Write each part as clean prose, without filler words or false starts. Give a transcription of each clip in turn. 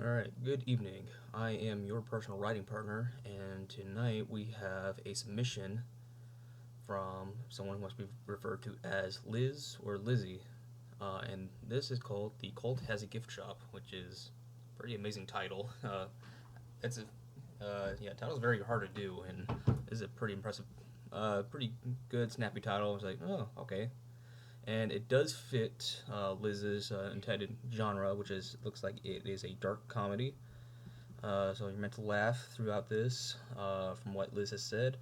Alright, good evening. I am your personal writing partner, and tonight we have a submission from someone who must be referred to as Liz or Lizzie. And this is called The Cult Has a Gift Shop, which is a pretty amazing title. It's a title's very hard to do, and this is a pretty impressive, pretty good, snappy title. I was like, oh, okay. And it does fit Liz's intended genre, which is looks like it is a dark comedy. So you're meant to laugh throughout this. From what Liz has said,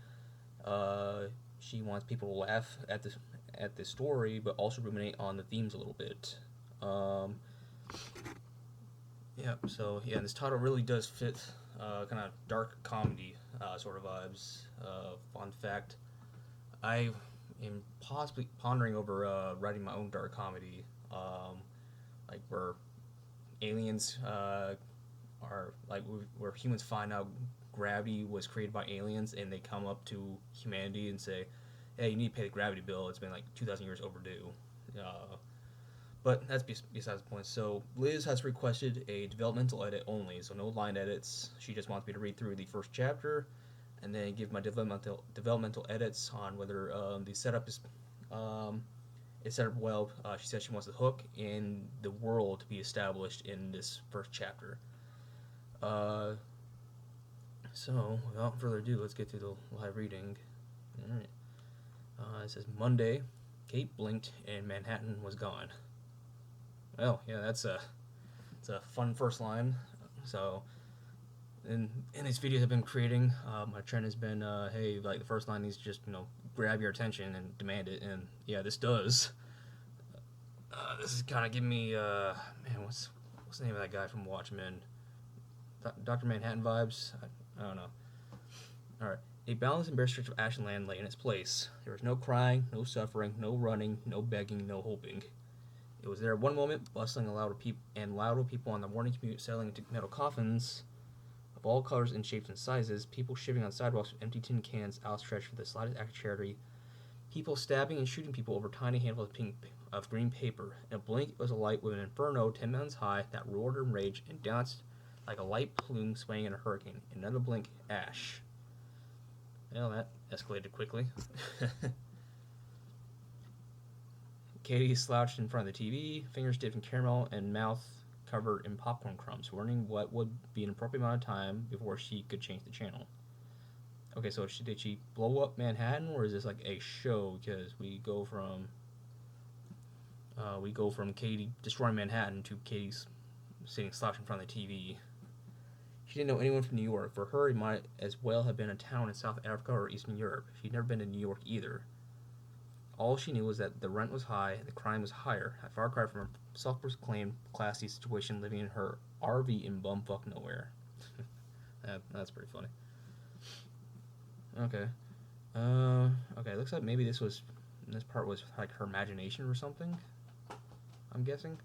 uh, she wants people to laugh at the story, but also ruminate on the themes a little bit. Um, yeah. So yeah, this title really does fit kind of dark comedy sort of vibes. Fun fact: I am possibly pondering over writing my own dark comedy, like where aliens are like where humans find out gravity was created by aliens, and they come up to humanity and say, "Hey, you need to pay the gravity bill. It's been like 2,000 years overdue." Uh, but that's besides the point. So Liz has requested a developmental edit only, so no line edits. She just wants me to read through the first chapter, and then give my developmental edits on whether the setup is set up well. She says she wants the hook in the world to be established in this first chapter. Uh, so, without further ado, let's get through the live reading. All right. It says Monday, Kate blinked and Manhattan was gone. Well, yeah, it's a fun first line. So, in these videos I've been creating, my trend has been, hey, like the first line needs to just grab your attention and demand it, and yeah, this does. This is kind of giving me, man, what's the name of that guy from Watchmen? Dr. Manhattan vibes. I don't know. All right. A balanced and bare stretch of ashen land lay in its place. There was no crying, no suffering, no running, no begging, no hoping. It was there at one moment, bustling and loud with people on the morning commute settling into metal coffins of all colors and shapes and sizes, people shivering on sidewalks with empty tin cans outstretched for the slightest act of charity, people stabbing and shooting people over tiny handfuls of green paper. In a blink, it was alight with an inferno 10 mountains high that roared and raged and danced like a light plume swaying in a hurricane. In another blink, ash. Well, that escalated quickly. Katie slouched in front of the TV, fingers dipped in caramel and mouth covered in popcorn crumbs, wondering what would be an appropriate amount of time before she could change the channel. Okay, so did she blow up Manhattan, or is this like a show? Because we go from Katie destroying Manhattan to Katie sitting slouched in front of the TV. She didn't know anyone from New York. For her, it might as well have been a town in South Africa or Eastern Europe. She'd never been to New York either. All she knew was that the rent was high and the crime was higher, a far cry from her self-proclaimed classy situation living in her RV in bumfuck nowhere. That's pretty funny. Okay. Okay, looks like maybe this part was like her imagination or something, I'm guessing.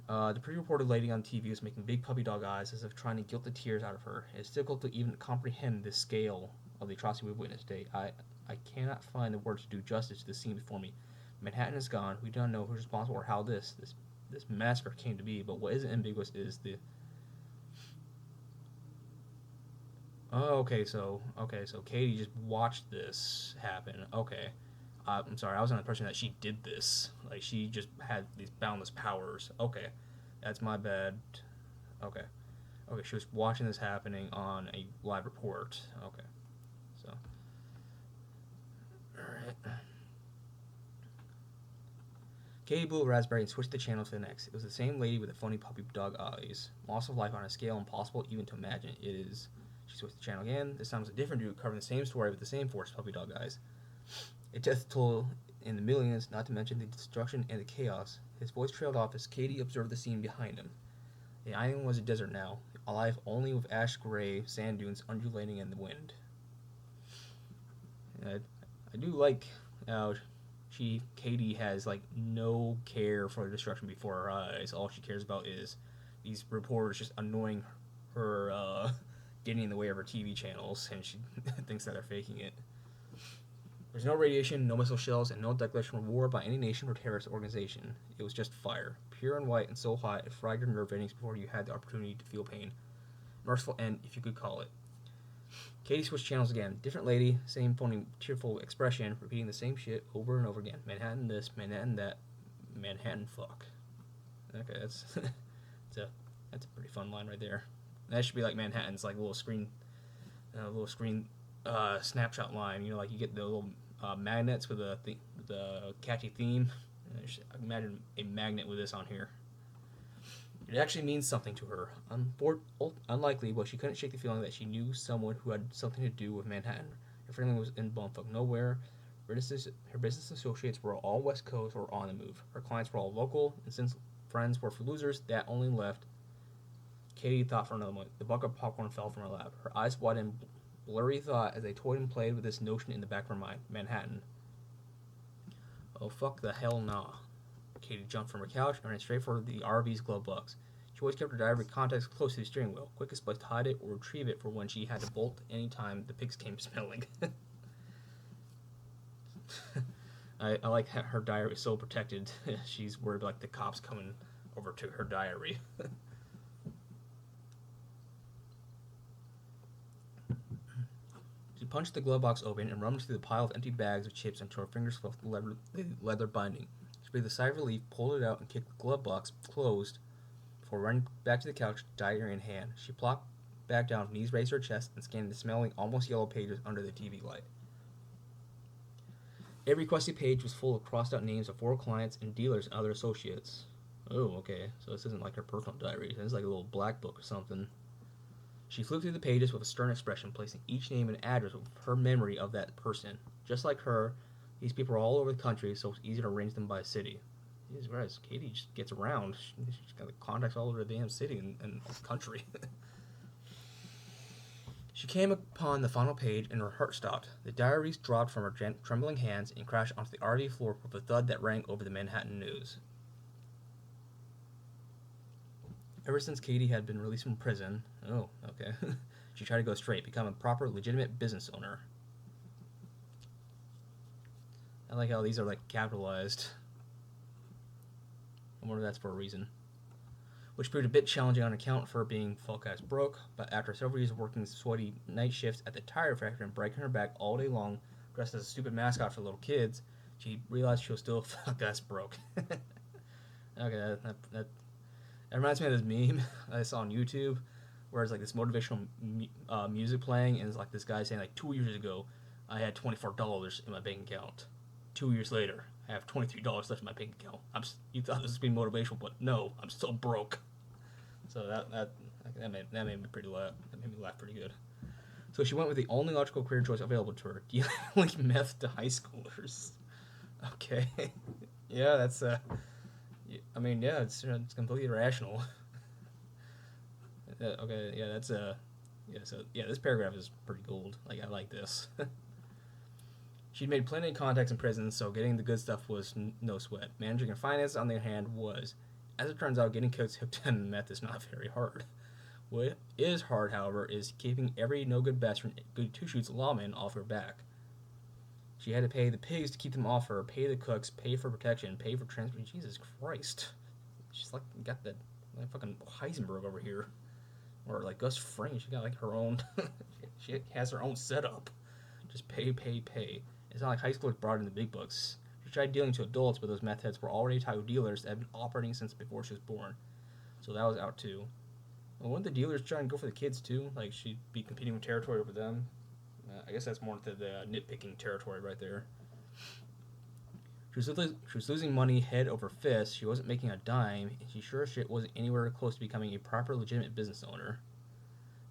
The pre-reported lady on TV was making big puppy dog eyes as if trying to guilt the tears out of her. It's difficult to even comprehend the scale of the atrocity we've witnessed today. I cannot find the words to do justice to the scene before me. Manhattan is gone. We don't know who's responsible or how this massacre came to be, but what is ambiguous is the... Oh, okay, so Katie just watched this happen. Okay. I'm sorry, I was under the impression that she did this. Like, she just had these boundless powers. Okay. That's my bad. Okay. Okay, she was watching this happening on a live report. Okay. So. Alright. Katie blew a raspberry and switched the channel to the next. It was the same lady with the funny puppy dog eyes. Loss of life on a scale impossible even to imagine. It is. She switched the channel again. This time it was a different dude covering the same story with the same force puppy dog eyes. A death toll in the millions, not to mention the destruction and the chaos. His voice trailed off as Katie observed the scene behind him. The island was a desert now, alive only with ash-gray sand dunes undulating in the wind. I do like how Katie has like no care for the destruction before her eyes. All she cares about is these reporters just annoying her, getting in the way of her TV channels, and she thinks that they're faking it. There's no radiation, no missile shells, and no declaration of war by any nation or terrorist organization. It was just fire, pure and white and so hot it fried your nerve endings before you had the opportunity to feel pain. Merciful end, if you could call it. Katie switched channels again. Different lady, same phony, cheerful expression, repeating the same shit over and over again. Manhattan this, Manhattan that, Manhattan fuck. Okay, that's a that's a pretty fun line right there. That should be like Manhattan's like little screen snapshot line. You know, like you get the little magnets with the catchy theme. Imagine a magnet with this on here. It actually means something to her. Unlikely, but she couldn't shake the feeling that she knew someone who had something to do with Manhattan. Her family was in bumfuck nowhere. Her business associates were all West Coast or on the move. Her clients were all local, and since friends were for losers, that only left. Katie thought for another moment. The bucket of popcorn fell from her lap. Her eyes widened in blurry thought as they toyed and played with this notion in the back of her mind. Manhattan. Oh, fuck the hell nah. Katie jumped from her couch and ran straight for the RV's glove box. She always kept her diary contacts close to the steering wheel, quickest place to hide it or retrieve it for when she had to bolt any time the pigs came smelling. I like how her diary is so protected. She's worried like the cops coming over to her diary. She punched the glove box open and rummaged through the pile of empty bags of chips until her fingers felt the leather binding. She breathed a sigh of relief, pulled it out, and kicked the glove box closed before running back to the couch, diary in hand. She plopped back down, knees raised to her chest, and scanned the smelling, almost yellow pages under the TV light. Every requested page was full of crossed-out names of 4 clients and dealers and other associates. Oh, okay. So this isn't like her personal diary. This is like a little black book or something. She flipped through the pages with a stern expression, placing each name and address with her memory of that person. Just like her, these people are all over the country, so it's easy to arrange them by city. Jesus Christ, Katie just gets around. She's got contacts all over the damn city and country. She came upon the final page and her heart stopped. The diaries dropped from her trembling hands and crashed onto the RV floor with a thud that rang over the Manhattan news. Ever since Katie had been released from prison, she tried to go straight, become a proper, legitimate business owner. I like how these are like capitalized. I wonder if that's for a reason. Which proved a bit challenging on account for her being full-cast broke, but after several years of working sweaty night shifts at the tire factory and breaking her back all day long, dressed as a stupid mascot for little kids, she realized she was still full-cast broke. Okay, that reminds me of this meme I saw on YouTube, where it's like this motivational music playing, and it's like this guy saying like 2 years ago, I had $24 in my bank account. 2 years later, I have $23 left in my bank account. You thought this was being motivational, but no, I'm still broke. So that made me pretty laugh. That made me laugh pretty good. So she went with the only logical career choice available to her: dealing meth to high schoolers. Okay, yeah, that's it's completely irrational. Okay, yeah, that's this paragraph is pretty gold. Like I like this. She'd made plenty of contacts in prison, so getting the good stuff was no sweat. Managing her finances, on the other hand, was. As it turns out, getting kids hooked on meth is not very hard. What is hard, however, is keeping every no-good bastard good two-shoots lawman off her back. She had to pay the pigs to keep them off her, pay the cooks, pay for protection, pay for transport. Jesus Christ. She's like got that like fucking Heisenberg over here. Or like Gus Fring. She got like her own... she has her own setup. Just pay, pay, pay. It's not like high schoolers brought in the big bucks. She tried dealing to adults, but those meth heads were already tied with dealers that had been operating since before she was born. So that was out too. Well, wouldn't the dealers try and go for the kids too? Like she'd be competing with territory over them? I guess that's more into the nitpicking territory right there. She was losing money head over fist. She wasn't making a dime, and she sure as shit wasn't anywhere close to becoming a proper, legitimate business owner.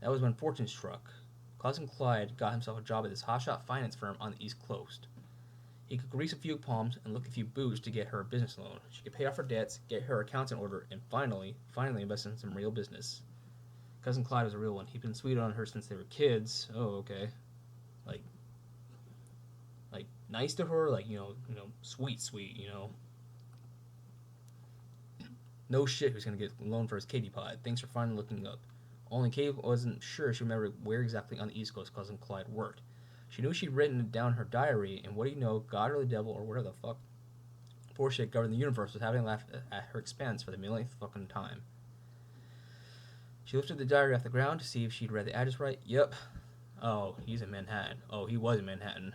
That was when fortune struck. Cousin Clyde got himself a job at this hotshot finance firm on the East Coast. He could grease a few palms and lick a few boots to get her a business loan. She could pay off her debts, get her accounts in order, and finally invest in some real business. Cousin Clyde was a real one. He'd been sweet on her since they were kids. Oh, okay. Like nice to her, like, sweet, No shit who's gonna get a loan for his Katie pod. Things are finally looking up. Only Katie wasn't sure she remembered where exactly on the East Coast Cousin Clyde worked. She knew she'd written down her diary, and what do you know, God or the devil or whatever the fuck bullshit governed the universe was having a laugh at her expense for the millionth fucking time. She lifted the diary off the ground to see if she'd read the address right. Yep. Oh, he's in Manhattan. Oh, he was in Manhattan.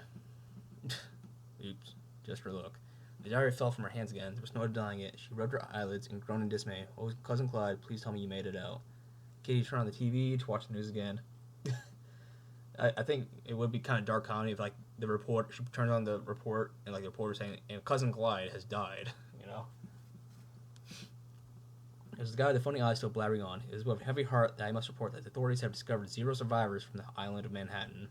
Oops. Just for look. The diary fell from her hands again. There was no denying it. She rubbed her eyelids and groaned in dismay. Oh, Cousin Clyde, please tell me you made it out. Katie turned on the TV to watch the news again. I think it would be kind of dark comedy if, like, she turned on the report and, like, the reporter saying, and Cousin Clyde has died, you know? There's the guy with the funny eyes still blabbering on. It is with a heavy heart that I must report that the authorities have discovered 0 survivors from the island of Manhattan.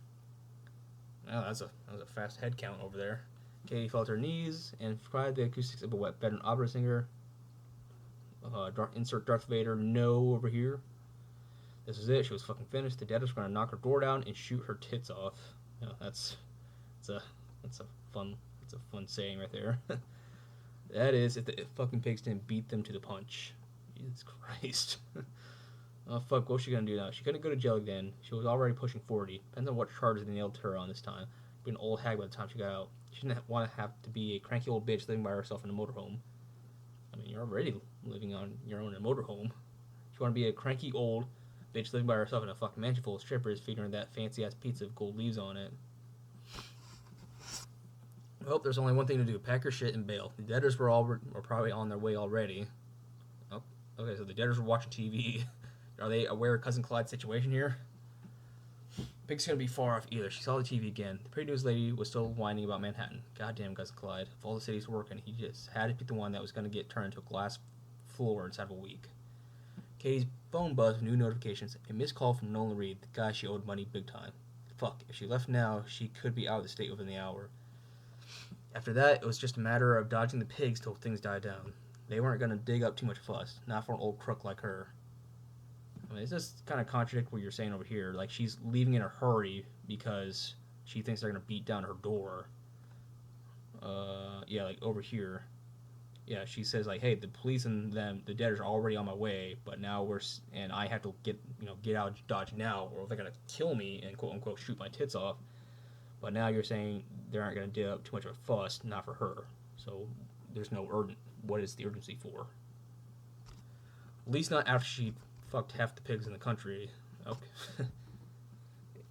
Oh, that was a fast head count over there. Katie fell to her knees and cried the acoustics of a wet veteran opera singer. Insert Darth Vader, no, over here. This was it. She was fucking finished. The dead was going to knock her door down and shoot her tits off. You know, that's a fun saying right there. That is, if the fucking pigs didn't beat them to the punch. Jesus Christ. Oh, fuck, what's she gonna do now? She couldn't go to jail again. She was already pushing 40. Depends on what charges they nailed her on this time. Be an old hag by the time she got out. She didn't want to have to be a cranky old bitch living by herself in a motorhome. I mean, you're already living on your own in a motorhome. She want to be a cranky old bitch living by herself in a fucking mansion full of strippers feeding her that fancy-ass pizza with gold leaves on it. Well, there's only one thing to do. Pack your shit and bail. The debtors were probably on their way already. Oh, okay, so the debtors were watching TV. Are they aware of Cousin Clyde's situation here? Pig's gonna be far off either. She saw the TV again. The pretty news lady was still whining about Manhattan. Goddamn Cousin Clyde. If all the city's working, he just had to pick the one that was gonna get turned into a glass floor inside of a week. Katie's phone buzzed with new notifications. A missed call from Nolan Reed, the guy she owed money big time. Fuck, if she left now, she could be out of the state within the hour. After that, it was just a matter of dodging the pigs till things died down. They weren't gonna dig up too much fuss, not for an old crook like her. I mean, it's just kind of contradict what you're saying over here. Like, she's leaving in a hurry because she thinks they're going to beat down her door. Yeah, like, over here. Yeah, she says, like, hey, the police and the debtors are already on my way, but now and I have to get out of Dodge now, or they're going to kill me and, quote-unquote, shoot my tits off. But now you're saying they aren't going to dig up too much of a fuss, not for her. So, there's no what is the urgency for? At least not after she fucked half the pigs in the country. Okay.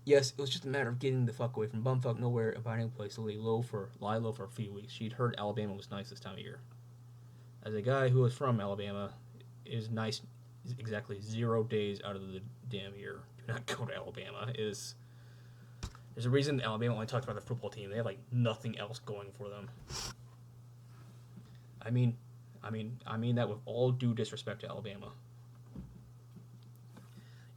Yes, it was just a matter of getting the fuck away from bumfuck nowhere and finding a place to lie low for a few weeks. She'd heard Alabama was nice this time of year. As a guy who is from Alabama, it is nice exactly 0 days out of the damn year. Do not go to Alabama. There's a reason Alabama only talks about the football team. They have like nothing else going for them. I mean that with all due disrespect to Alabama.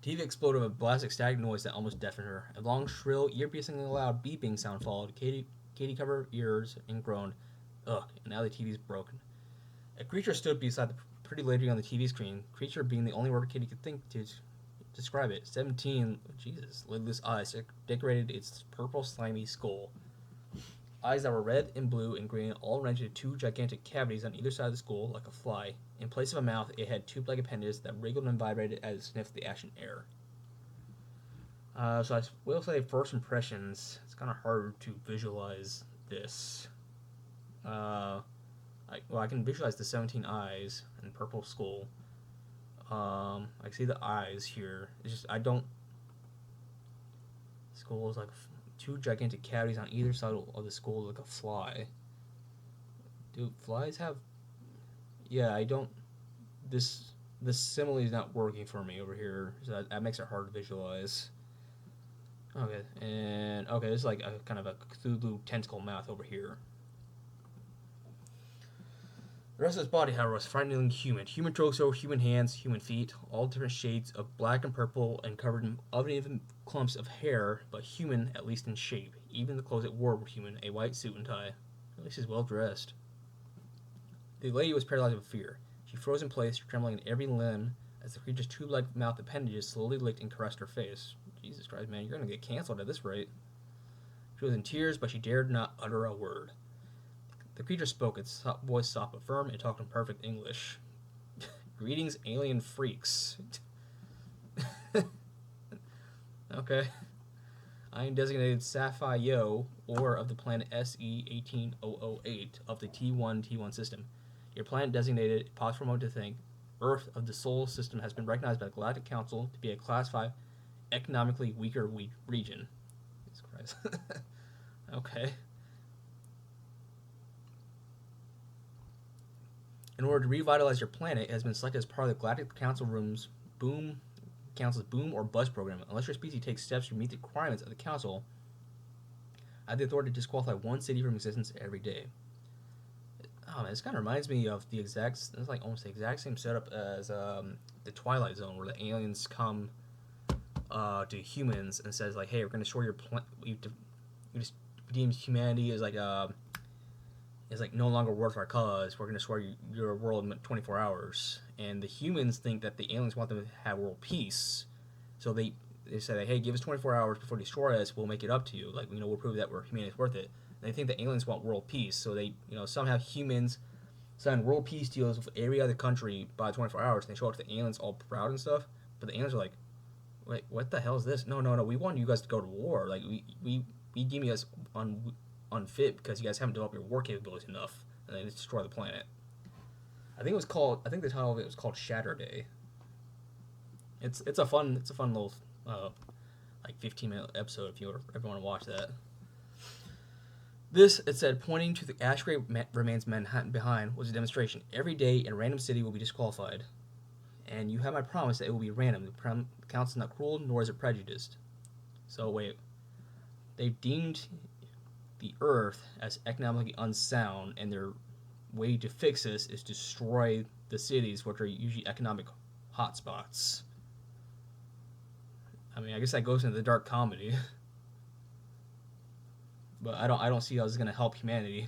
TV exploded with a blast of static noise that almost deafened her. A long, shrill, ear-piercingly loud beeping sound followed. Katie covered her ears and groaned, ugh, and now the TV's broken. A creature stood beside the pretty lady on the TV screen, creature being the only word Katie could think to describe it. 17, Jesus, lidless eyes decorated its purple, slimy skull. Eyes that were red and blue and green all ranged into 2 gigantic cavities on either side of the skull like a fly. In place of a mouth, it had 2-legged appendages that wriggled and vibrated as it sniffed the ashen air. So I will say, first impressions, it's kind of hard to visualize this. I can visualize the 17 eyes and purple skull. I can see the eyes here. It's just, skull is like 2 gigantic cavities on either side of the skull like a fly. Do flies have... Yeah, this simile is not working for me over here, so that makes it hard to visualize. Okay, this is like a kind of a Cthulhu tentacle mouth over here. The rest of his body, however, was frighteningly human. Human torso, human hands, human feet, all different shades of black and purple and covered in uneven clumps of hair, but human, at least in shape. Even the clothes it wore were human, a white suit and tie. At least he's well dressed. The lady was paralyzed with fear. She froze in place, trembling in every limb, as the creature's 2-legged mouth appendages slowly licked and caressed her face. Jesus Christ, man, you're gonna get canceled at this rate. She was in tears, but she dared not utter a word. The creature spoke, its voice soft but firm, and talked in perfect English. Greetings, alien freaks. Okay. I am designated Sapphire or of the planet SE18008 of the T1 system. Your planet designated, pause for a moment to think, Earth of the Sol system has been recognized by the Galactic Council to be a Class 5 economically weaker region. Jesus Christ. Okay. In order to revitalize your planet, it has been selected as part of the Galactic Council's boom or bust program. Unless your species takes steps to meet the requirements of the Council, I have the authority to disqualify one city from existence every day. Oh man, this kind of reminds me of it's like almost the exact same setup as the Twilight Zone, where the aliens come to humans and says like, "Hey, we're going to destroy your planet. We just deemed humanity as like no longer worth our cause. We're going to destroy your world in 24 hours." And the humans think that the aliens want them to have world peace, so they say, "Hey, give us 24 hours before you destroy us. We'll make it up to you. Like, we'll prove that humanity is worth it." And they think the aliens want world peace, so they somehow humans sign world peace deals with every other country by 24 hours, and they show up to the aliens all proud and stuff. But the aliens are like, "Wait, what the hell is this? No. We want you guys to go to war. Like, we deem you guys unfit because you guys haven't developed your war capabilities enough, and they just destroy the planet." I think the title of it was called Shatter Day. It's a fun little like 15-minute episode if you ever want to watch that. This, it said, pointing to the ash grave remains Manhattan behind, was a demonstration. Every day in a random city will be disqualified, and you have my promise that it will be random. The council is not cruel, nor is it prejudiced. So wait, they've deemed the Earth as economically unsound, and their way to fix this is destroy the cities, which are usually economic hotspots. I mean, I guess that goes into the dark comedy. But I don't see how this is going to help humanity.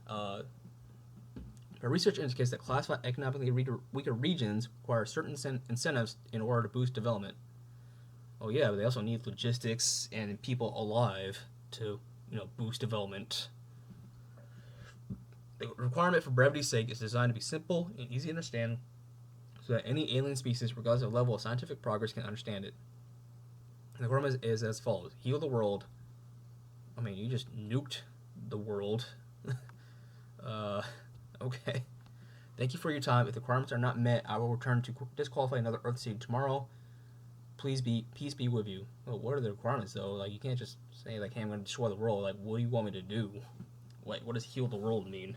But research indicates that Class 5 economically weaker regions require certain incentives in order to boost development. Oh yeah, but they also need logistics and people alive to, boost development. The requirement, for brevity's sake, is designed to be simple and easy to understand, so that any alien species, regardless of level of scientific progress, can understand it. The requirement is as follows: heal the world. I mean, you just nuked the world. Okay. Thank you for your time. If the requirements are not met, I will return to disqualify another Earth seed tomorrow. Peace be with you. Well, what are the requirements, though? Like, you can't just say, like, "Hey, I'm going to destroy the world." Like, what do you want me to do? Like, what does heal the world mean?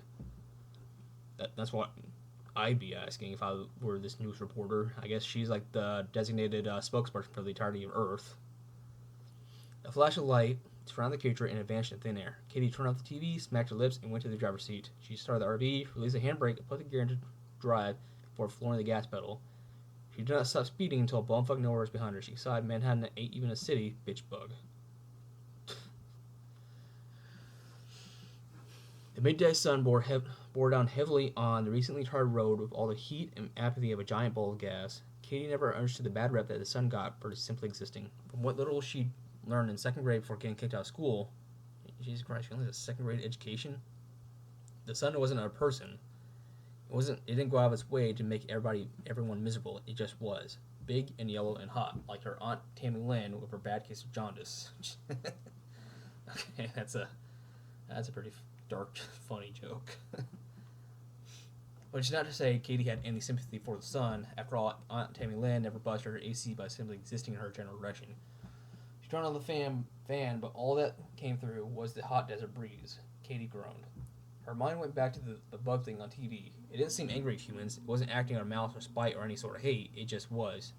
That's what I'd be asking if I were this news reporter. I guess she's like the designated spokesperson for the entirety of Earth. A flash of light surrounded the creature and it vanished in thin air. Katie turned off the TV, smacked her lips, and went to the driver's seat. She started the RV, released the handbrake, and put the gear into drive before flooring the gas pedal. She did not stop speeding until bumfuck nowhere was behind her. She sighed, "Manhattan ain't even a city, bitch bug." The midday sun bore down heavily on the recently tarred road with all the heat and apathy of a giant bowl of gas. Katie never understood the bad rep that the sun got for simply existing. From what little she learned in second grade before getting kicked out of school, Jesus Christ, she only has a second grade education? The sun wasn't a person. It didn't go out of its way to make everyone miserable. It just was. Big and yellow and hot, like her Aunt Tammy Lynn with her bad case of jaundice. Okay, that's a pretty dark, funny joke. Which is not to say Katie had any sympathy for the sun. After all, Aunt Tammy Lynn never busted her AC by simply existing in her general direction. She turned on the fan, but all that came through was the hot desert breeze. Katie groaned. Her mind went back to the bug thing on TV. It didn't seem angry at humans. It wasn't acting on malice or spite or any sort of hate. It just was.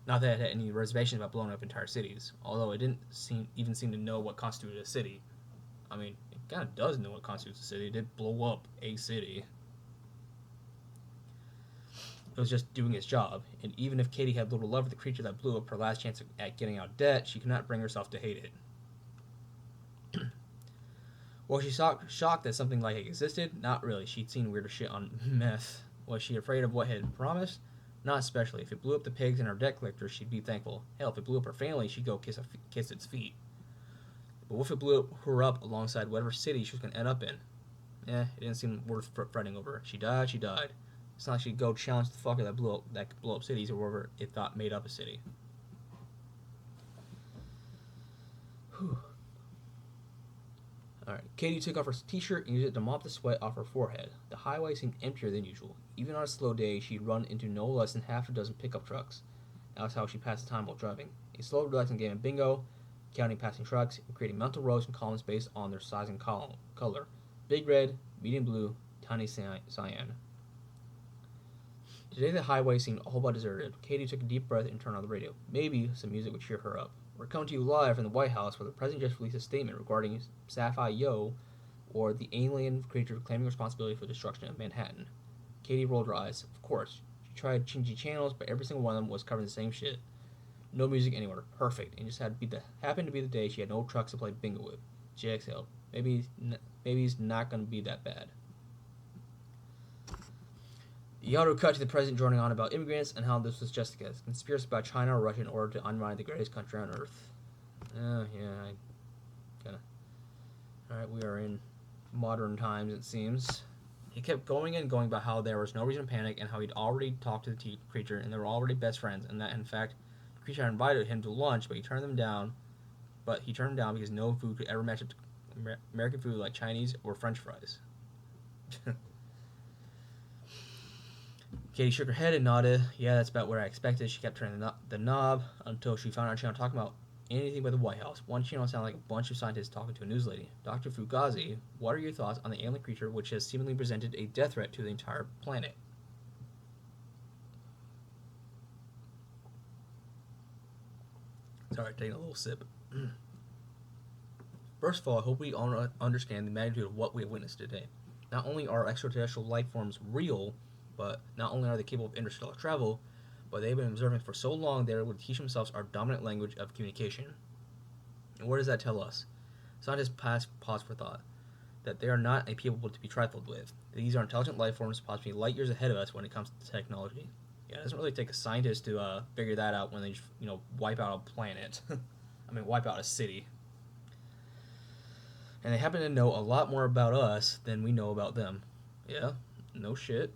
Not that it had any reservations about blowing up entire cities, although it didn't even seem to know what constituted a city. I mean, it kind of does know what constitutes a city. It did blow up a city. It was just doing its job, and even if Katie had little love for the creature that blew up her last chance at getting out of debt, she could not bring herself to hate it. Was she shocked that something like it existed? Not really. She'd seen weirder shit on meth. Was she afraid of what it had promised? Not especially. If it blew up the pigs and her debt collector, she'd be thankful. Hell, if it blew up her family, she'd go kiss its feet. But what if it blew her up alongside whatever city she was going to end up in? It didn't seem worth fretting over. She died. It's not like she'd go challenge the fucker that could blow up cities or wherever it thought made up a city. Whew. Alright, Katie took off her t-shirt and used it to mop the sweat off her forehead. The highway seemed emptier than usual. Even on a slow day, she'd run into no less than half a dozen pickup trucks. That was how she passed the time while driving. A slow, relaxing game of bingo, counting passing trucks, and creating mental rows and columns based on their size and color. Big red, medium blue, tiny cyan. Today the highway seemed all but deserted. Katie took a deep breath and turned on the radio. Maybe some music would cheer her up. We're coming to you live from the White House, where the president just released a statement regarding Sapphire Yo, or the alien creature claiming responsibility for the destruction of Manhattan. Katie rolled her eyes. Of course. She tried changing channels, but every single one of them was covering the same shit. No music anywhere. Perfect. And just happened to be the day she had no trucks to play bingo with. She exhaled. Maybe it's not going to be that bad. The auto cut to the president droning on about immigrants and how this was just a conspiracy about China or Russia in order to undermine the greatest country on earth. Alright, we are in modern times, it seems. He kept going and going about how there was no reason to panic and how he'd already talked to the creature and they were already best friends, and that, in fact, the creature had invited him to lunch, but he turned them down. But he turned them down because no food could ever match up to American food like Chinese or French fries. Katie shook her head and nodded. Yeah, that's about what I expected. She kept turning the knob until she found our channel talking about anything but the White House. One channel sounded like a bunch of scientists talking to a news lady. Dr. Fugazi, what are your thoughts on the alien creature which has seemingly presented a death threat to the entire planet? Sorry, taking a little sip. First of all, I hope we all understand the magnitude of what we have witnessed today. Not only are extraterrestrial life forms real, but not only are they capable of interstellar travel, but they've been observing for so long they would teach themselves our dominant language of communication. And what does that tell us? Scientists pause for thought. That they are not a people to be trifled with. These are intelligent life forms, possibly light years ahead of us when it comes to technology. Yeah, it doesn't really take a scientist to figure that out when they just, wipe out a planet. Wipe out a city. And they happen to know a lot more about us than we know about them. Yeah, no shit.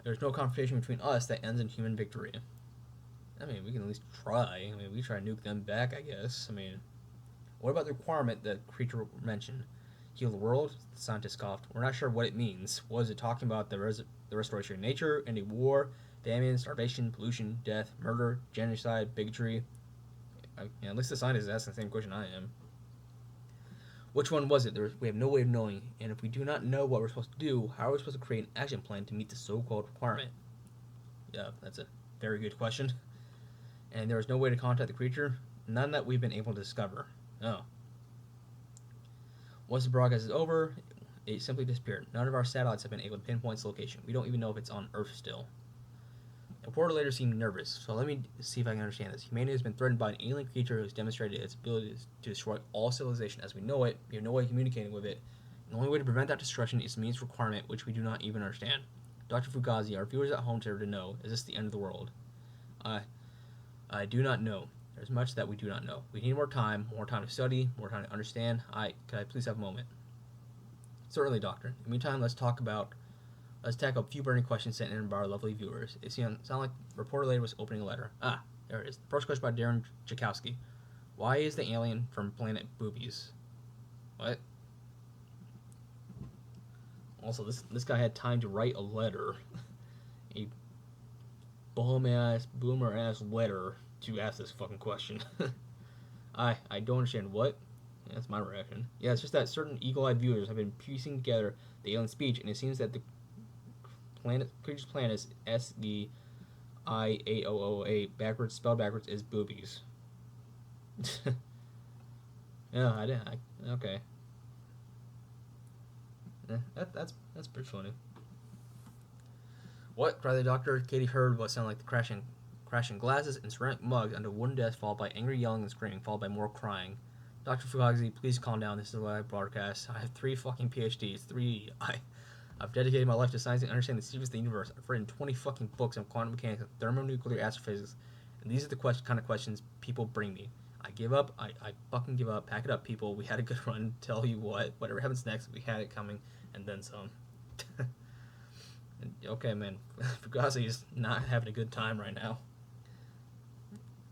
There's no confrontation between us that ends in human victory. We can at least try. We try to nuke them back, I guess. What about the requirement that creature mentioned? Heal the world? The scientist coughed. We're not sure what it means. Was it talking about the restoration of nature, ending war, famine, starvation, pollution, death, murder, genocide, bigotry? At least the scientist is asking the same question I am. Which one was it? We have no way of knowing, and if we do not know what we're supposed to do, how are we supposed to create an action plan to meet the so-called requirement? Yeah, that's a very good question. And there is no way to contact the creature? None that we've been able to discover. Oh. Once the broadcast is over, it simply disappeared. None of our satellites have been able to pinpoint its location. We don't even know if it's on Earth still. The reporter later seemed nervous, so let me see if I can understand this. Humanity has been threatened by an alien creature who has demonstrated its ability to destroy all civilization as we know it. We have no way of communicating with it. The only way to prevent that destruction is to meet its requirement, which we do not even understand. Dr. Fugazi, our viewers at home deserve to know. Is this the end of the world? I do not know. There's much that we do not know. We need more time to study, more time to understand. Could I please have a moment? Certainly, Doctor. In the meantime, let's tackle a few burning questions sent in by our lovely viewers. It sounded like the reporter later was opening a letter. There it is. The first question by Darren Jakowski. Why is the alien from planet Boobies? What? Also, this guy had time to write a letter. A boomer-ass letter to ask this fucking question. I don't understand what. That's my reaction. Yeah, it's just that certain eagle-eyed viewers have been piecing together the alien speech, and it seems that the creature's planet is SEIAOOA, spelled backwards is boobies. Yeah, okay. That's pretty funny. What? Cried the doctor. Katie heard what sounded like the crashing glasses and ceramic mugs under a wooden desk, followed by angry yelling and screaming, followed by more crying. Dr. Fugazi, please calm down. This is a live broadcast. I have 3 fucking PhDs. I've dedicated my life to science and understanding the secrets of the universe. I've written 20 fucking books on quantum mechanics and thermonuclear astrophysics, and these are the kind of questions people bring me. I give up. I fucking give up. Pack it up, people. We had a good run. Tell you what. Whatever happens next, we had it coming, and then some. Okay, man. Fugazi is not having a good time right now.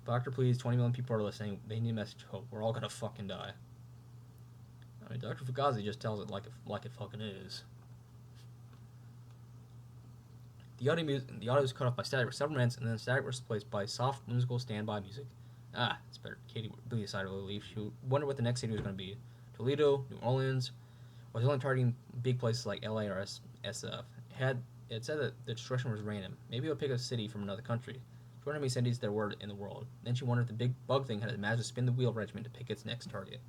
Doctor, please, 20 million people are listening. They need a message of hope. We're all gonna fucking die. I mean, Dr. Fugazi just tells it like it fucking is. The audio was cut off by static for several minutes, and then the static was replaced by soft, musical standby music. Ah, it's better. Katie really decided to leave. She wondered what the next city was going to be. Toledo, New Orleans, or was only targeting big places like LA or SF. It said that the destruction was random. Maybe it would pick a city from another country. She wondered how many cities there were in the world. Then she wondered if the big bug thing had a magic spin the wheel regiment to pick its next target.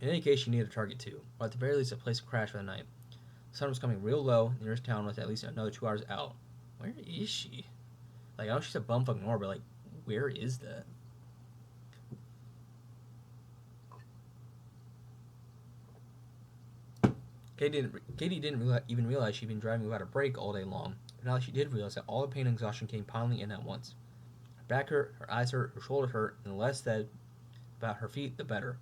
In any case, she needed a target too, or at the very least a place to crash for the night. The sun was coming real low. The nearest town was at least another 2 hours out. Where is she? Like, I know she's a bumfuck nor, but like, where is that? Katie didn't even realize she'd been driving without a break all day long. But now she did realize that all the pain and exhaustion came piling in at once. Her back hurt, her eyes hurt, her shoulders hurt, and the less said about her feet, the better.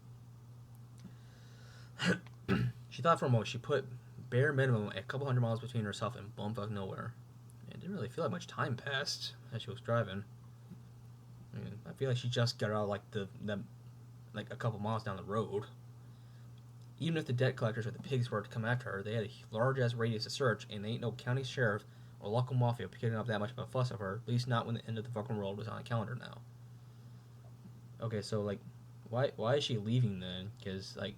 She thought for a moment. She put bare minimum a couple hundred miles between herself and bumfuck nowhere. It didn't really feel like much time passed as she was driving. I mean, I feel like she just got out like like a couple miles down the road. Even if the debt collectors or the pigs were to come after her, they had a large ass radius to search, and they ain't no county sheriff or local mafia picking up that much of a fuss of her. At least not when the end of the fucking world was on the calendar now. Okay, so like, why is she leaving then? Because like,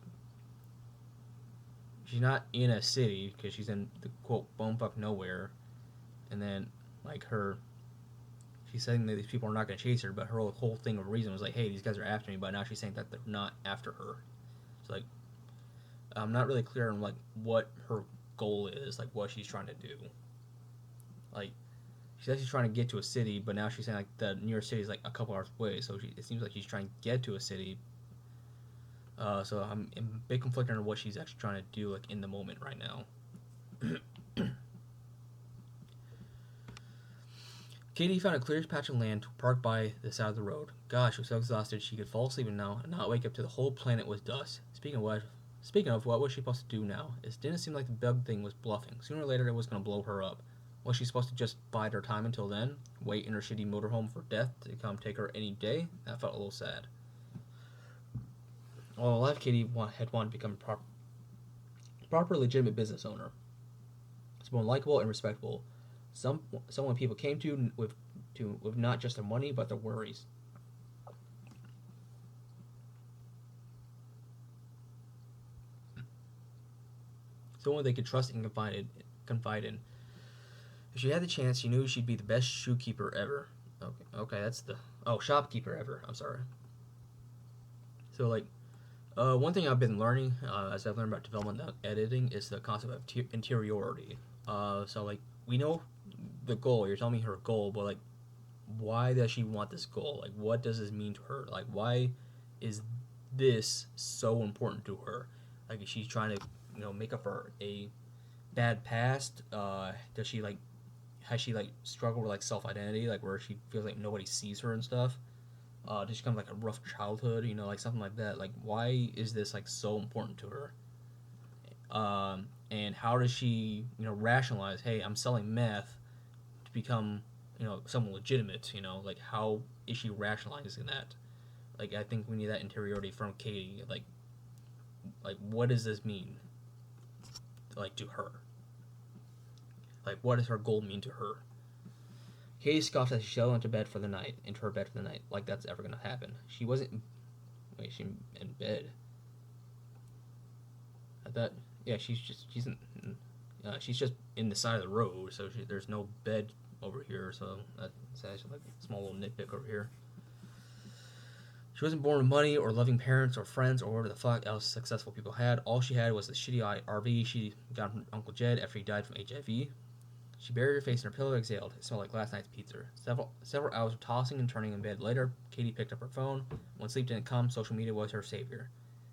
she's not in a city because she's in the quote bumfuck nowhere, and then like she's saying that these people are not going to chase her, but her whole thing of reason was like, hey, these guys are after me, but now she's saying that they're not after her. It's like, I'm not really clear on like what her goal is, like what she's trying to do. Like, she says she's trying to get to a city, but now she's saying like the nearest city is like a couple hours away, so it seems like she's trying to get to a city. So I'm a bit conflicted on what she's actually trying to do, like in the moment right now. Katie found a clear patch of land to park by the side of the road. Gosh, she was so exhausted she could fall asleep now and not wake up till the whole planet was dust. Speaking of, what was she supposed to do now? It didn't seem like the bug thing was bluffing. Sooner or later, it was going to blow her up. Was she supposed to just bide her time until then? Wait in her shitty motorhome for death to come take her any day? That felt a little sad. All her life, Katie had wanted to become a proper, legitimate business owner. Someone likable and respectable. Someone people came to with not just their money, but their worries. Someone they could trust and confide in. If she had the chance, she knew she'd be the best shoekeeper ever. Okay, that's the shopkeeper ever. I'm sorry. So like, one thing I've been learning as I've learned about developmental editing is the concept of interiority. So like, we know the goal. You're telling me her goal, but like, why does she want this goal? Like, what does this mean to her? Like, why is this so important to her? Like, is she trying to make up for a bad past? Has she struggled with like self-identity, like where she feels like nobody sees her and stuff? Does she come like a rough childhood, like something like that? Like, why is this like so important to her? And how does she rationalize, hey, I'm selling meth to become someone legitimate? Like, how is she rationalizing that? Like, I think we need that interiority from Katie. Like what does this mean, like, to her? Like, what does her goal mean to her? Katie scoffed as she fell into her bed for the night. Like that's ever gonna happen. She wasn't. Wait, she's in bed. I thought. Yeah, she's just in the side of the road, so there's no bed over here. So that's actually like a small little nitpick over here. She wasn't born with money or loving parents or friends or whatever the fuck else successful people had. All she had was the shitty RV she got from Uncle Jed after he died from HIV. She buried her face in her pillow and exhaled. It smelled like last night's pizza. Several hours of tossing and turning in bed later, Katie picked up her phone. When sleep didn't come, social media was her savior.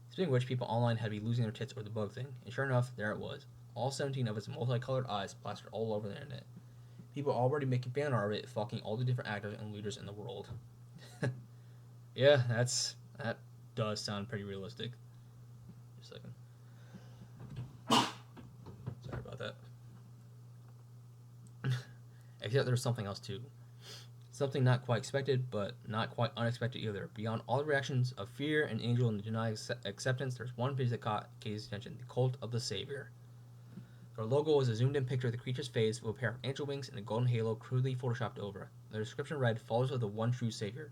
Speaking of which, people online had to be losing their tits over the bug thing. And sure enough, there it was. All 17 of its multicolored eyes plastered all over the internet. People already making fan art of it, fucking all the different actors and leaders in the world. Yeah, that does sound pretty realistic. Just a second. Sorry about that. Except there's something else too. Something not quite expected, but not quite unexpected either. Beyond all the reactions of fear and angel and denied acceptance, there's one page that caught Katie's attention: the cult of the Savior. Their logo was a zoomed-in picture of the creature's face with a pair of angel wings and a golden halo crudely photoshopped over. The description read, "Followers of the one true Savior,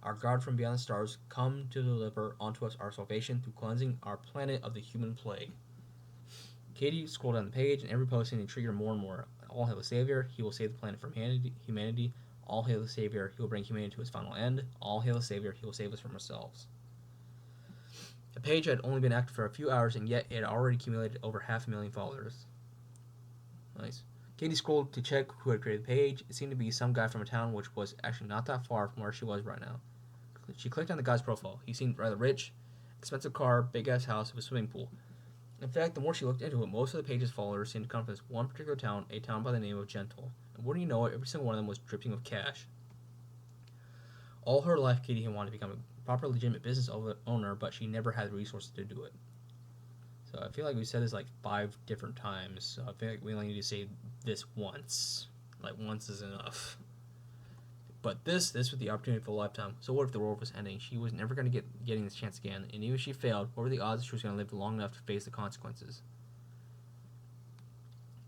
our God from beyond the stars, come to deliver unto us our salvation through cleansing our planet of the human plague." Katie scrolled down the page, and every post seemed to trigger more and more. All hail the Savior, he will save the planet from humanity. All hail the Savior, he will bring humanity to its final end. All hail the Savior, he will save us from ourselves. The page had only been active for a few hours, and yet it had already accumulated over 500,000 followers. Nice. Katie scrolled to check who had created the page. It seemed to be some guy from a town which was actually not that far from where she was right now. She clicked on the guy's profile. He seemed rather rich, expensive car, big-ass house with a swimming pool. In fact, the more she looked into it, most of the page's followers seemed to come from this one particular town, a town by the name of Gentle. And wouldn't you know it, every single one of them was dripping with cash. All her life, Katie had wanted to become a proper, legitimate business owner, but she never had the resources to do it. So I feel like we said this like 5 different times, so I feel like we only need to say this once. Like, once is enough. But this was the opportunity for a lifetime. So what if the world was ending? She was never going to getting this chance again, and even if she failed, what were the odds that she was going to live long enough to face the consequences?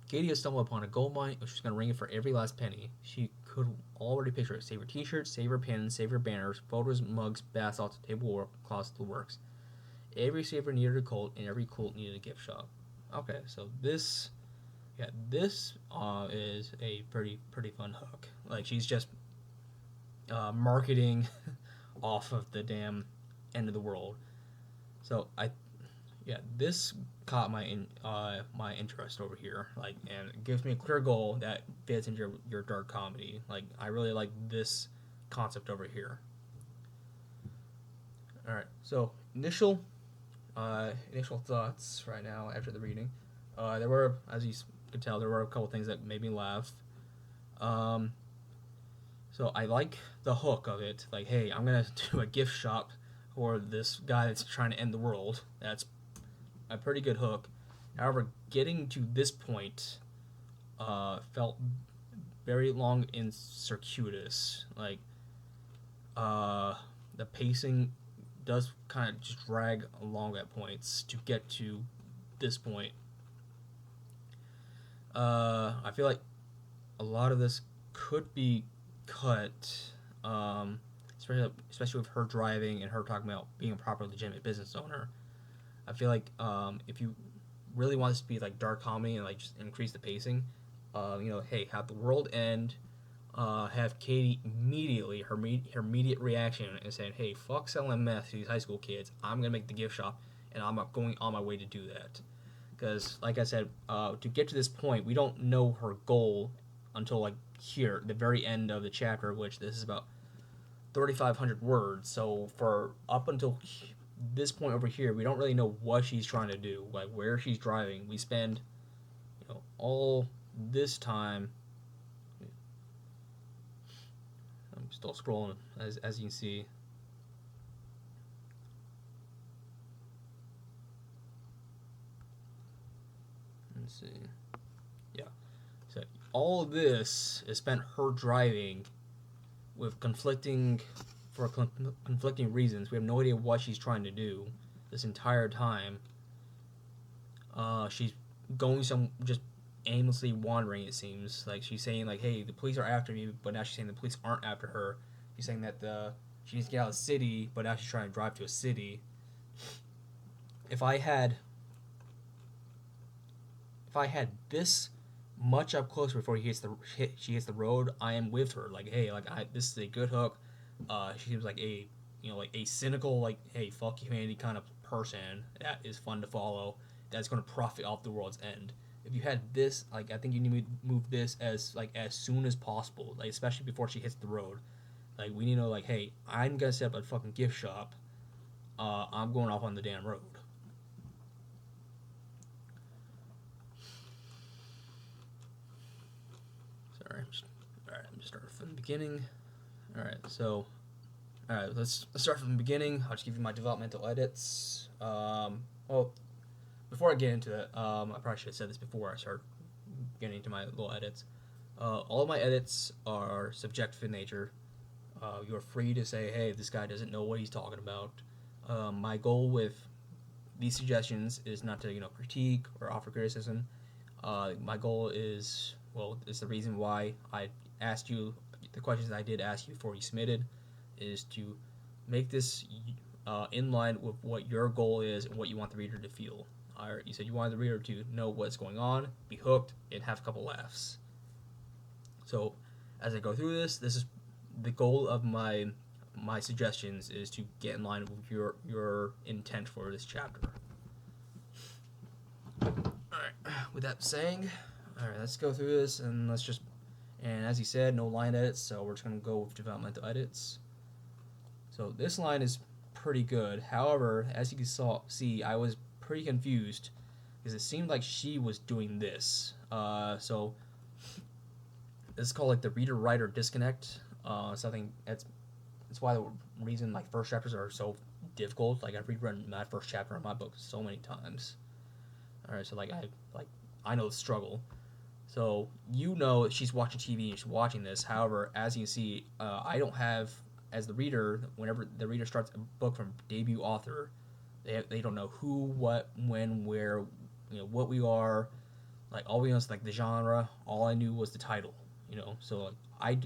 Katie had stumbled upon a gold mine, and she was going to ring it for every last penny. She could already picture it. Save her t-shirts, save her pins, save her banners, photos, mugs, bath salts, tableware, cloths, the works. Every saver needed a cult, and every cult needed a gift shop. Okay, so this is a pretty fun hook. Like, she's just marketing off of the damn end of the world. So this caught my my interest over here. Like, and it gives me a clear goal that fits into your dark comedy. Like, I really like this concept over here. All right, so initial thoughts right now after the reading. There were, as you could tell, there were a couple things that made me laugh. So I like the hook of it. Like, hey, I'm going to do a gift shop for this guy that's trying to end the world. That's a pretty good hook. However, getting to this point felt very long and circuitous. Like, the pacing does kind of just drag along at points to get to this point. I feel like a lot of this could be cut, especially with her driving and her talking about being a proper legitimate business owner. I feel like if you really want this to be like dark comedy and like just increase the pacing, hey, have the world end, have Katie immediately her immediate reaction is saying, hey, fuck selling meth to these high school kids. I'm gonna make the gift shop, and I'm going on my way to do that. Because, like I said, to get to this point, we don't know her goal until like here, the very end of the chapter, which this is about 3,500 words. So for up until this point over here, we don't really know what she's trying to do, like where she's driving. We spend, all this time. I'm still scrolling, as you can see. Let's see. Yeah. So all of this is spent her driving with conflicting reasons. We have no idea what she's trying to do this entire time. She's going just aimlessly wandering, it seems. Like, she's saying, like, hey, the police are after me, but now she's saying the police aren't after her. She's saying that she needs to get out of the city, but now she's trying to drive to a city. If I had this much up close before she hits the road, I am with her. Like, hey, like, this is a good hook. She seems like a cynical, like, hey, fuck humanity kind of person that is fun to follow, that's going to profit off the world's end. If you had this, like, I think you need to move this as soon as possible, like, especially before she hits the road. Like, we need to know, like, hey, I'm gonna set up a fucking gift shop. I'm going off on the damn road. Sorry, I'm just starting from the beginning. Let's start from the beginning. I'll just give you my developmental edits. Before I get into it, I probably should have said this before I start getting into my little edits. All of my edits are subjective in nature. You're free to say, hey, this guy doesn't know what he's talking about. My goal with these suggestions is not to critique or offer criticism. My goal is, well, it's the reason why I asked you the questions I did ask you before you submitted, is to make this in line with what your goal is and what you want the reader to feel. You said you wanted the reader to know what's going on, be hooked, and have a couple laughs. So as I go through this is the goal of my suggestions, is to get in line with your intent for this chapter. Alright, with that saying, alright, let's go through this and and as you said, no line edits, so we're just going to go with developmental edits. So this line is pretty good. However, as you can see, I was pretty confused because it seemed like she was doing this. So this is called like the reader-writer disconnect. Something that's why the reason like first chapters are so difficult. Like I've reread my first chapter of my book so many times. All right, so I know the struggle. So she's watching TV and she's watching this. However, as you can see, I don't have, as the reader, whenever the reader starts a book from debut author, they don't know who, what, when, where, what we are. Like all we know is like the genre. All I knew was the title. So like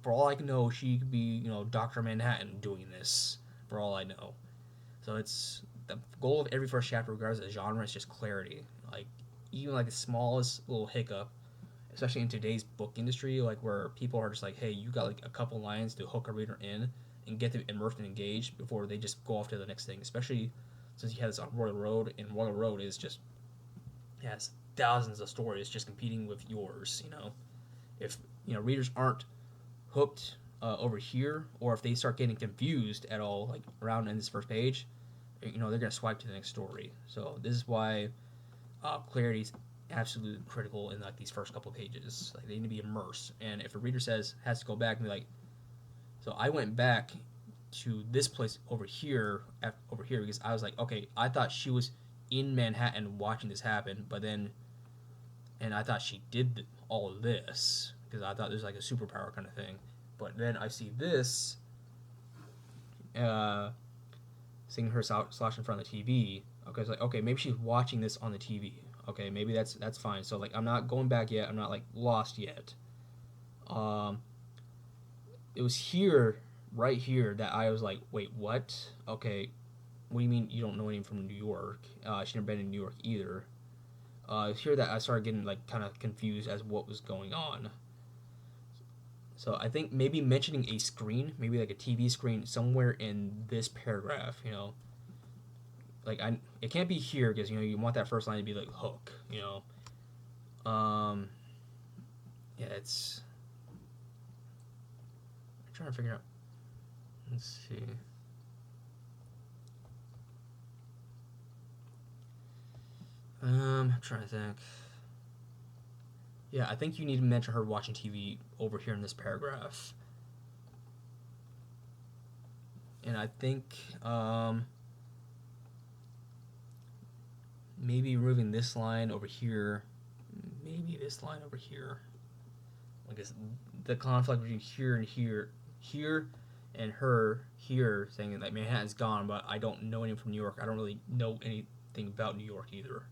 for all I can know, she could be Dr. Manhattan doing this. For all I know, so it's the goal of every first chapter, regardless of the genre, is just clarity. Like even like the smallest little hiccup, especially in today's book industry, like where people are just like, hey, you got like a couple lines to hook a reader in and get them immersed and engaged before they just go off to the next thing. Especially since you have this on Royal Road, and Royal Road is just has thousands of stories just competing with yours. If readers aren't hooked over here, or if they start getting confused at all, like around in this first page, they're gonna swipe to the next story. So this is why clarity is absolutely critical in like these first couple of pages. Like they need to be immersed. And if a reader has to go back and be like, so I went back to this place over here because I was like, okay, I thought she was in Manhattan watching this happen, but then, and I thought she did all of this because I thought there's like a superpower kind of thing. But then I see this, seeing her slash in front of the TV. Okay, it's like, okay, maybe she's watching this on the TV. Okay, maybe that's fine. So like, I'm not going back yet. I'm not like lost yet. It was right here, that I was like, wait, what? Okay, what do you mean you don't know anything from New York? She never been in New York either. It's here that I started getting like kind of confused as what was going on. So I think maybe mentioning a screen, maybe like a TV screen somewhere in this paragraph, like it can't be here because you want that first line to be like hook, yeah, it's. I'm trying to figure out. Let's see. I'm trying to think. Yeah, I think you need to mention her watching TV over here in this paragraph. And I think maybe removing this line over here, maybe this line over here. I guess the conflict between here and here, and her here saying that Manhattan's gone, but I don't know anything from New York. I don't really know anything about New York either.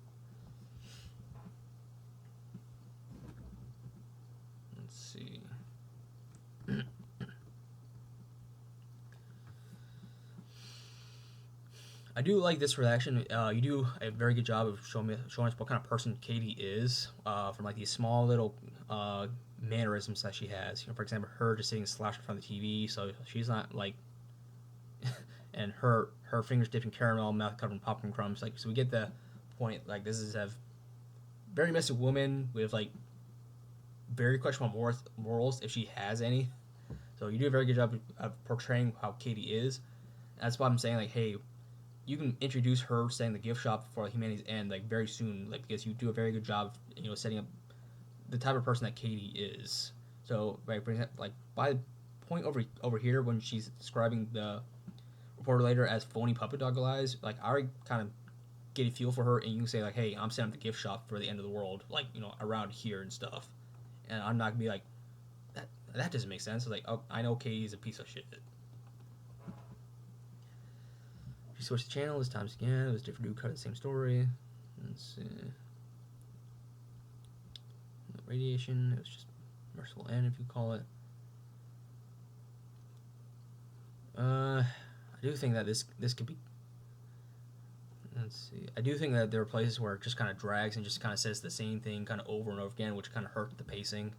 Let's see. I do like this reaction. You do a very good job of showing us what kind of person Katie is, from like these small little mannerisms that she has. For example, her just sitting slouched in front of the TV, so she's not like, and her fingers dipped in caramel, mouth covered in popcorn crumbs. Like, so we get the point. Like, this is a very messy woman with like very questionable morals, if she has any. So you do a very good job of portraying how Katie is. That's why I'm saying, like, hey, you can introduce her saying the gift shop for humanity's end like very soon, like because you do a very good job of setting up the type of person that Katie is. So right, for example, like by the point over here when she's describing the reporter later as phony puppet dog eyes, like I already kind of get a feel for her, and you can say like, hey, I'm setting up the gift shop for the end of the world, like around here and stuff. and I'm not gonna be like that doesn't make sense. Like, oh, I know Katie's a piece of shit. She switched the channel this time again. It was different dude cut the same story. Let's see. Radiation. It was just merciful end, if you call it. I do think that this could be. Let's see. I do think that there are places where it just kind of drags and just kind of says the same thing kind of over and over again, which kind of hurt the pacing.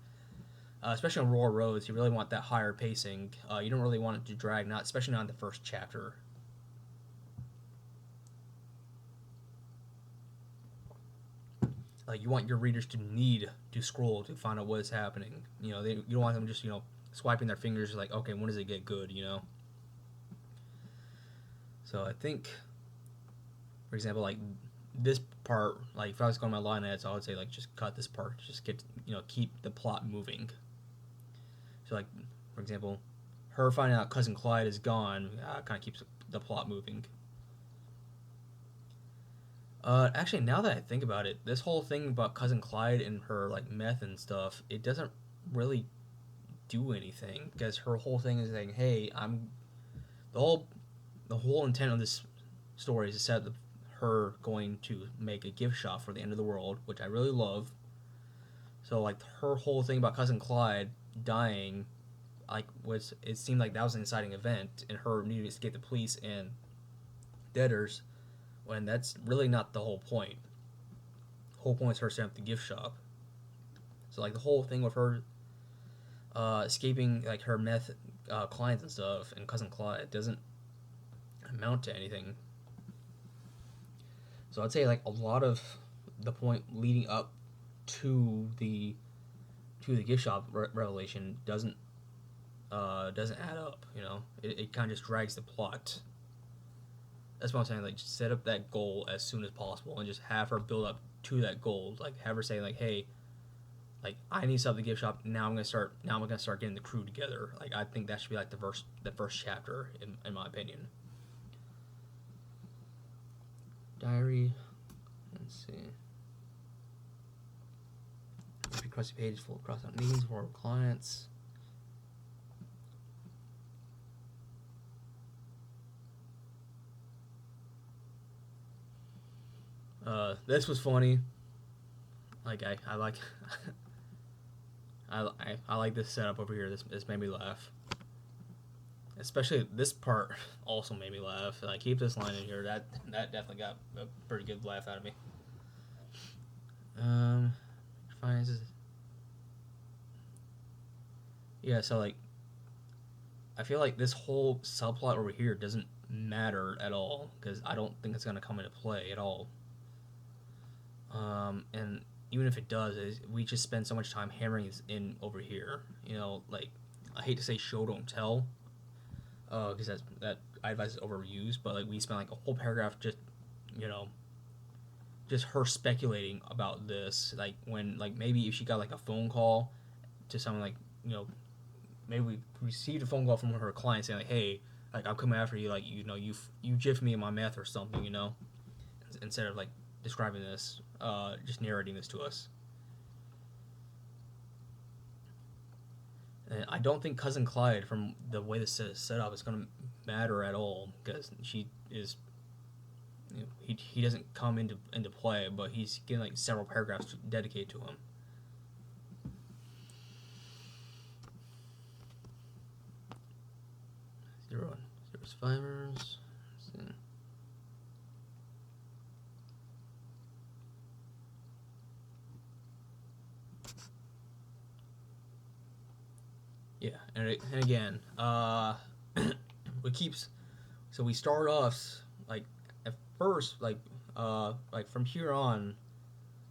Especially on Roar Roads, you really want that higher pacing. You don't really want it to drag, especially not in the first chapter. Like, you want your readers to need to scroll to find out what is happening. You know, you don't want them just, swiping their fingers like, okay, when does it get good, So I think, for example, like this part, like if I was going my line edits, I would say like just cut this part, just get keep the plot moving. So like, for example, her finding out Cousin Clyde is gone kind of keeps the plot moving. Actually, now that I think about it, this whole thing about Cousin Clyde and her like meth and stuff, it doesn't really do anything because her whole thing is saying, "Hey, the whole intent of this story is to set up her going to make a gift shop for the end of the world, which I really love." So like her whole thing about Cousin Clyde dying, like it seemed like that was an inciting event, and her needing to escape the police and debtors, when that's really not the whole point. The whole point is her setting up the gift shop. So like the whole thing with her escaping like her meth clients and stuff and Cousin Clyde doesn't amount to anything. So I'd say like a lot of the point leading up to the gift shop revelation doesn't add up. It kind of just drags the plot. That's what I'm saying. Like, just set up that goal as soon as possible, and just have her build up to that goal. Like, have her say, like, "Hey, like I need to set up the gift shop. Now I'm gonna start getting the crew together." Like, I think that should be like the first chapter, in my opinion. Diary. Let's see. Request page full of cross-out needs for our clients. This was funny. Like I like I like this setup over here. This made me laugh. Especially this part also made me laugh. I keep this line in here. That definitely got a pretty good laugh out of me. Finances. Yeah, so like I feel like this whole subplot over here doesn't matter at all because I don't think it's gonna come into play at all. And even if it does, we just spend so much time hammering this in over here. Like I hate to say show don't tell, because that I advise is overused. But like we spent like a whole paragraph just her speculating about this. Like when like maybe if she got like a phone call to someone like maybe we received a phone call from her client saying like, "Hey, like I'm coming after you. Like you jiffed me in my meth or something." Instead of like describing this, just narrating this to us. And I don't think Cousin Clyde, from the way this is set up, is going to matter at all because she is. He doesn't come into play, but he's getting like several paragraphs dedicated to him. Zero survivors. Yeah, and again, we start off like at first like from here on,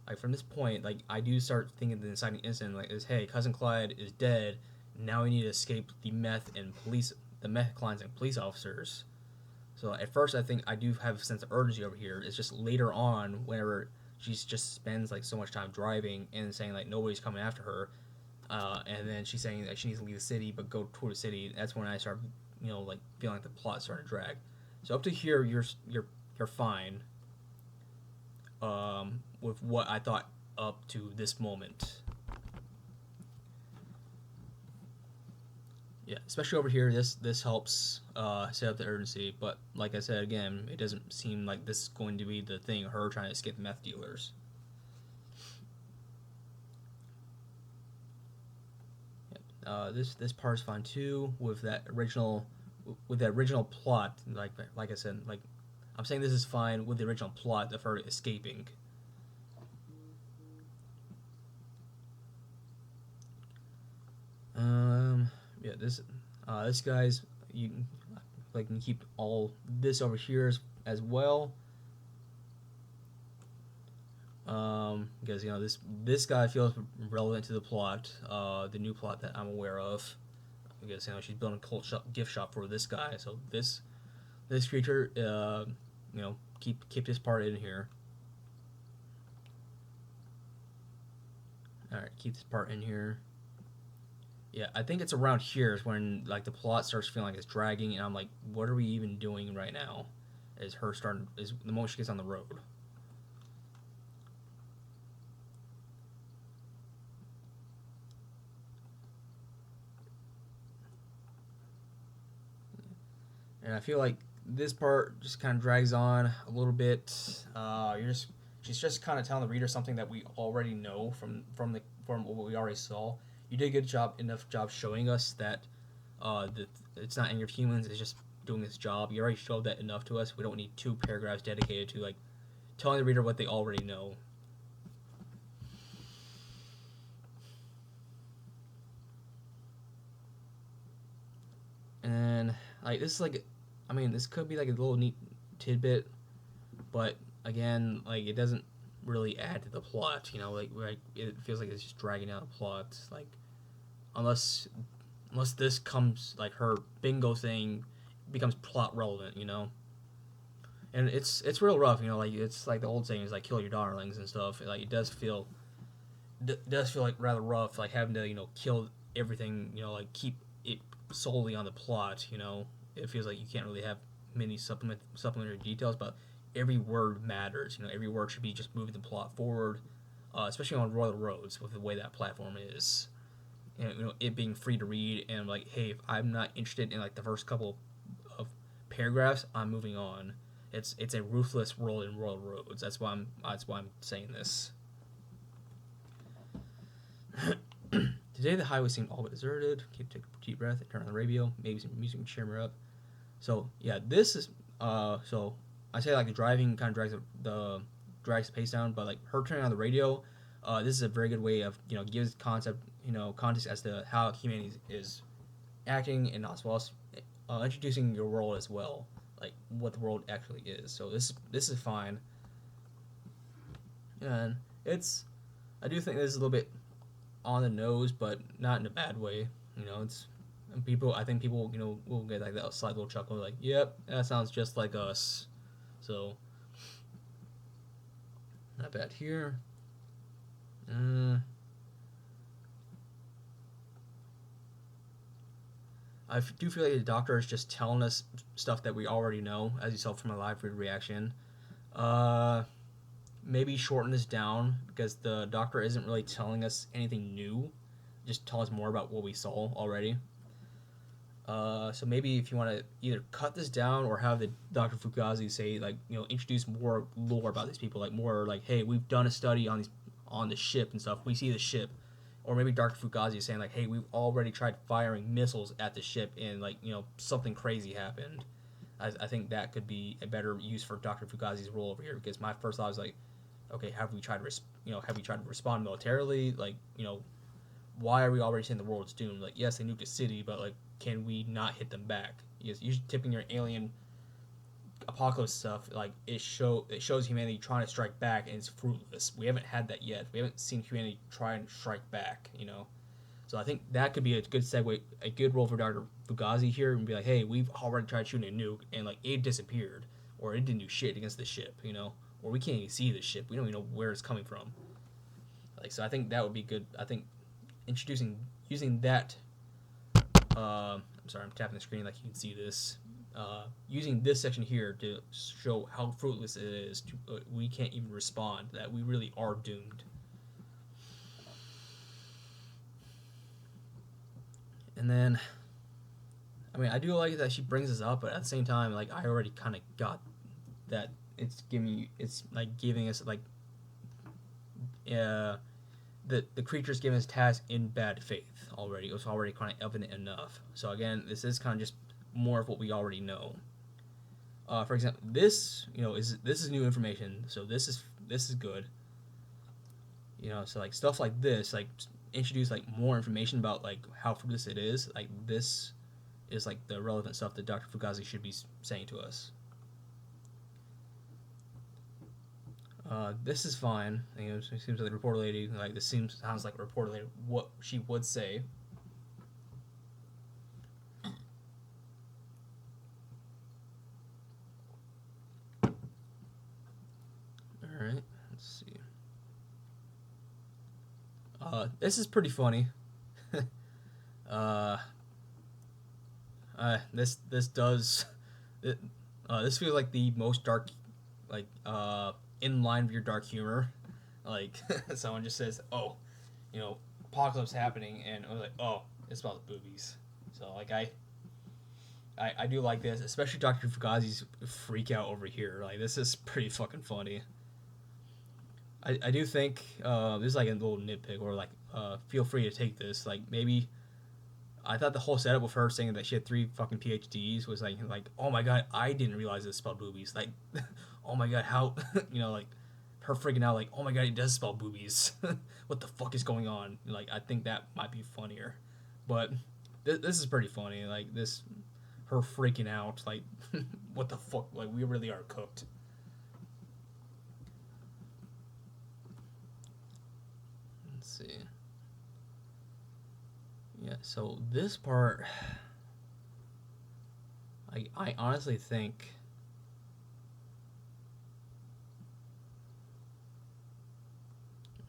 like from this point, like I do start thinking the inciting incident like is, hey, Cousin Clyde is dead. Now we need to escape the meth clients and police officers. So at first I think I do have a sense of urgency over here. It's just later on whenever she just spends like so much time driving and saying like nobody's coming after her. And then she's saying that she needs to leave the city, but go toward the city. That's when I start, like feeling like the plot's starting to drag. So up to here, you're fine. With what I thought up to this moment. Yeah, especially over here, this helps set up the urgency. But like I said again, it doesn't seem like this is going to be the thing. Her trying to escape the meth dealers. This part is fine too with that original plot. Like I said, like I'm saying, this is fine with the original plot of her escaping. Um, yeah, this guy's you like can keep all this over here as well. Because this guy feels relevant to the plot, the new plot that I'm aware of. Because she's building a gift shop for this guy, so this creature, keep this part in here. All right, keep this part in here. Yeah, I think it's around here is when like the plot starts feeling like it's dragging, and I'm like, what are we even doing right now? Is the moment she gets on the road. And I feel like this part just kind of drags on a little bit. She's just kind of telling the reader something that we already know from what we already saw. You did a enough job showing us that it's not any of humans. It's just doing its job. You already showed that enough to us. We don't need 2 paragraphs dedicated to like telling the reader what they already know. And like this is like, I mean, this could be like a little neat tidbit, but again, like it doesn't really add to the plot. Like it feels like it's just dragging out the plot. Like unless this comes like her bingo thing becomes plot relevant. And it's real rough. Like it's like the old saying is like kill your darlings and stuff. Like it does feel like rather rough. Like having to kill everything. Like keep it solely on the plot. It feels like you can't really have many supplementary details, but every word matters. Every word should be just moving the plot forward, especially on Royal Roads with the way that platform is. And it being free to read, and like, hey, if I'm not interested in like the first couple of paragraphs, I'm moving on. It's a ruthless world in Royal Roads. That's why I'm saying this. Today the highway seemed all but deserted. Take a deep breath and turn on the radio. Maybe some music can cheer me up. So yeah, this is so I say like the driving kind of drags the pace down, but like her turning on the radio, this is a very good way of gives context as to how humanity is acting, and as well as introducing your world as well, like what the world actually is. So this is fine, and I do think this is a little bit on the nose, but not in a bad way. It's and I think people will get like that slight little chuckle, like, yep, that sounds just like us. So not bad here. I do feel like the doctor is just telling us stuff that we already know, as you saw from my live read reaction. Uh, Maybe shorten this down because the doctor isn't really telling us anything new. Just tell us more about what we saw already. So maybe if you want to either cut this down or have the Dr. Fugazi say like introduce more lore about these people, like more like, hey, we've done a study on the ship and stuff. We see the ship, or maybe Dr. Fugazi is saying like, hey, we've already tried firing missiles at the ship and like something crazy happened. I think that could be a better use for Dr. Fugazi's role over here, because my first thought was like, okay, have we tried to respond militarily? Like why are we already saying the world's doomed? Like, yes, they nuked a city, but like, can we not hit them back? Because you're tipping your alien apocalypse stuff. Like, it shows humanity trying to strike back, and it's fruitless. We haven't had that yet. We haven't seen humanity try and strike back. So I think that could be a good segue, a good role for Dr. Fugazi here, and be like, hey, we've already tried shooting a nuke, and like it disappeared, or it didn't do shit against the ship. Or we can't even see the ship. We don't even know where it's coming from. Like, so I think that would be good. I think using that. I'm sorry, I'm tapping the screen like you can see this. Using this section here to show how fruitless it is. We can't even respond. That we really are doomed. And then I mean, I do like that she brings this up, but at the same time, like I already kind of got that it's like giving us like uh the creature's giving us tasks in bad faith already. It was already kind of evident enough. So again, this is kind of just more of what we already know. For example, this this is new information, so this is good. So like stuff like this, like introduce like more information about like how fruitless it is. Like this is like the relevant stuff that Dr. Fugazi should be saying to us. This is fine. It seems like the reporter lady, like this sounds like a reporter lady, what she would say. All right, let's see. This is pretty funny. uh, this does this feels like the most dark, like in line with your dark humor. Like someone just says, "Oh, apocalypse happening," and I was like, "Oh, it's about the boobies." So like I do like this, especially Dr. Fugazi's freak out over here. Like this is pretty fucking funny. I do think this is like a little nitpick, or like feel free to take this. Like maybe I thought the whole setup with her saying that she had 3 fucking PhDs was like oh my god, I didn't realize this spelled boobies. Like oh my god, how like her freaking out like oh my god, it does spell boobies. What the fuck is going on? Like I think that might be funnier, but this is pretty funny. Like this, her freaking out like what the fuck? Like we really are cooked. Let's see. Yeah, so this part, I honestly think.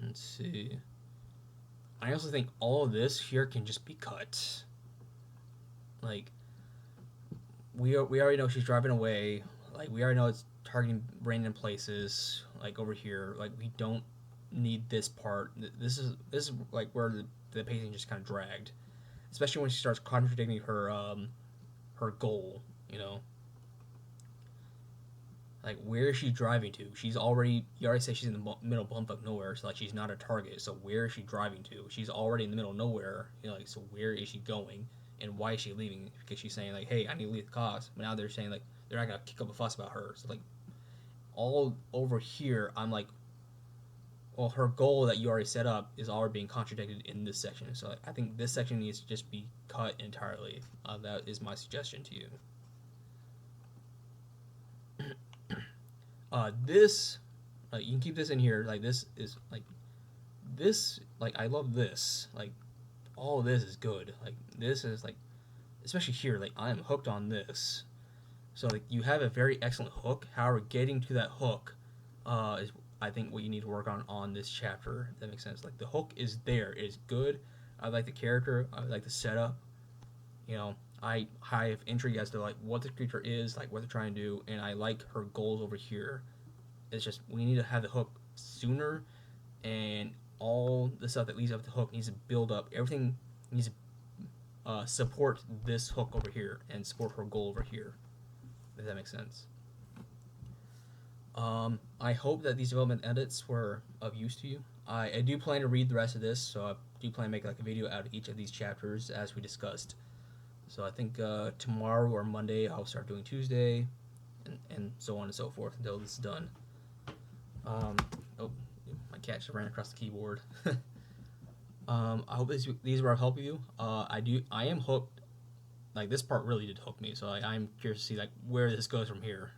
Let's see. I honestly think all of this here can just be cut. Like, we already know she's driving away. Like, we already know it's targeting random places. Like over here, like we don't need this part. This is like where the pacing just kind of dragged, especially when she starts contradicting her goal. Like where is she driving to? You already say she's in the middle of bumfuck nowhere, so like she's not a target. So where is she driving to? She's already in the middle of nowhere. Like so where is she going? And why is she leaving? Because she's saying like, hey, I need to leave the cause. But now they're saying like they're not gonna kick up a fuss about her. So like all over here, I'm like, well, her goal that you already set up is already being contradicted in this section. So like, I think this section needs to just be cut entirely. That is my suggestion to you. This, you can keep this in here. Like this is like this. Like I love this. Like all of this is good. Like this is like, especially here. Like I am hooked on this. So like you have a very excellent hook. However, getting to that hook, is I think what you need to work on this chapter. If that makes sense. Like the hook is there. It is good. I like the character. I like the setup. I have intrigue as to like what the creature is, like what they're trying to do, and I like her goals over here. It's just we need to have the hook sooner, and all the stuff that leads up to the hook needs to build up. Everything needs to support this hook over here and support her goal over here. If that makes sense. I hope that these development edits were of use to you. I do plan to read the rest of this, so I do plan to make like a video out of each of these chapters as we discussed. So I think tomorrow or Monday I'll start doing Tuesday, and so on and so forth until this is done. Oh, my cat just ran across the keyboard. I hope these were of help with you. I am hooked. Like this part really did hook me, so I'm curious to see like where this goes from here.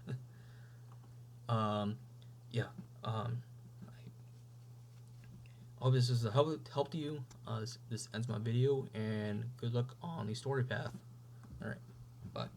Yeah. I hope this is a help to you. This ends my video, and good luck on the story path. All right, bye.